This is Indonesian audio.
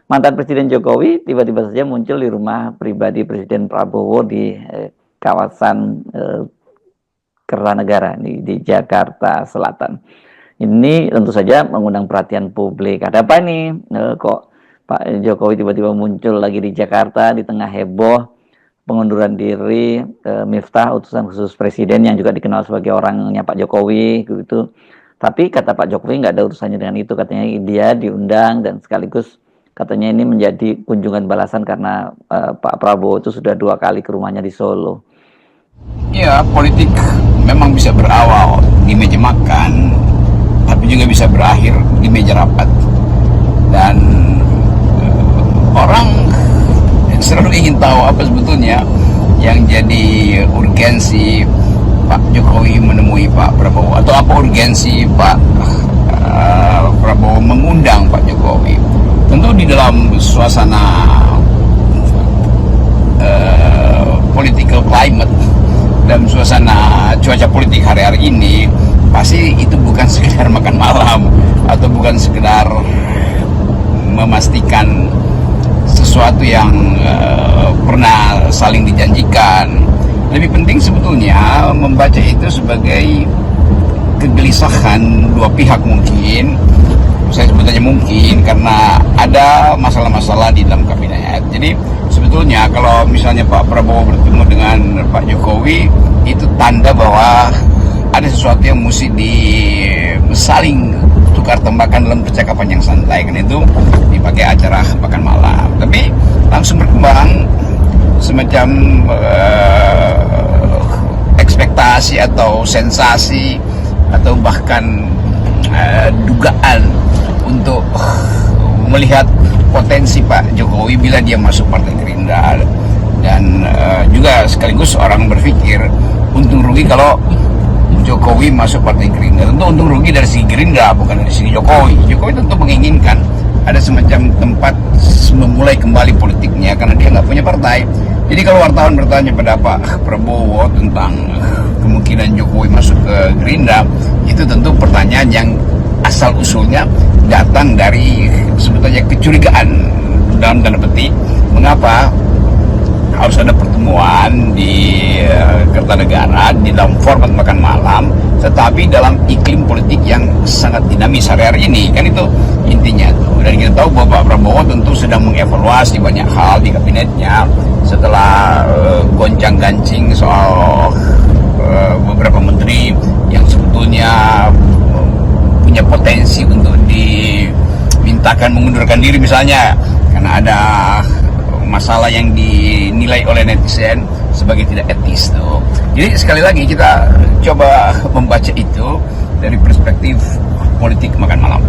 mantan Presiden Jokowi tiba-tiba saja muncul di rumah pribadi Presiden Prabowo di kawasan Kertanegara di Jakarta Selatan. Ini tentu saja mengundang perhatian publik. Ada apa nih? Kok Pak Jokowi tiba-tiba muncul lagi di Jakarta di tengah heboh pengunduran diri Miftah, utusan khusus Presiden yang juga dikenal sebagai orangnya Pak Jokowi gitu. Tapi kata Pak Jokowi nggak ada urusannya dengan itu, katanya dia diundang dan sekaligus katanya ini menjadi kunjungan balasan karena Pak Prabowo itu sudah 2 kali ke rumahnya di Solo. Ya, politik memang bisa berawal di meja makan, tapi juga bisa berakhir di meja rapat. Dan orang selalu ingin tahu apa sebetulnya yang jadi urgensi Pak Jokowi menemui Pak Prabowo, atau apa urgensi Pak Prabowo mengundang Pak Jokowi. Tentu di dalam suasana political climate, dalam suasana cuaca politik hari-hari ini, pasti itu bukan sekedar makan malam atau bukan sekedar memastikan sesuatu yang pernah saling dijanjikan. Lebih penting sebetulnya membaca itu sebagai kegelisahan dua pihak mungkin. Saya sebutnya mungkin karena ada masalah-masalah di dalam kabinet. Jadi sebetulnya kalau misalnya Pak Prabowo bertemu dengan Pak Jokowi, itu tanda bahwa ada sesuatu yang mesti saling tukar tembakan dalam percakapan yang santai. Kan itu dipakai acara makan malam. Tapi langsung berkembang semacam ekspektasi atau sensasi atau bahkan dugaan untuk melihat potensi Pak Jokowi bila dia masuk Partai Gerindra. Dan juga sekaligus orang berpikir untung rugi kalau Jokowi masuk Partai Gerindra. Tentu untung rugi dari segi Gerindra, bukan dari segi Jokowi. Jokowi tentu menginginkan ada semacam tempat memulai kembali politiknya karena dia nggak punya partai. Jadi kalau wartawan bertanya pada Pak Prabowo tentang kemungkinan Jokowi masuk ke Gerindra, itu tentu pertanyaan yang asal usulnya datang dari sebetulnya kecurigaan dalam tanda petik mengapa harus ada pertemuan di Kertanegara di dalam format makan malam, tetapi dalam iklim politik yang sangat dinamis hari-hari ini. Kan itu intinya tuh. Dan kita tahu bahwa Pak Prabowo tentu sedang mengevaluasi banyak hal di kabinetnya setelah goncang-gancing soal beberapa menteri yang sebetulnya punya potensi untuk dimintakan mengundurkan diri misalnya karena ada masalah yang dinilai oleh netizen sebagai tidak etis tuh. Jadi sekali lagi kita coba membaca itu dari perspektif politik makan malam.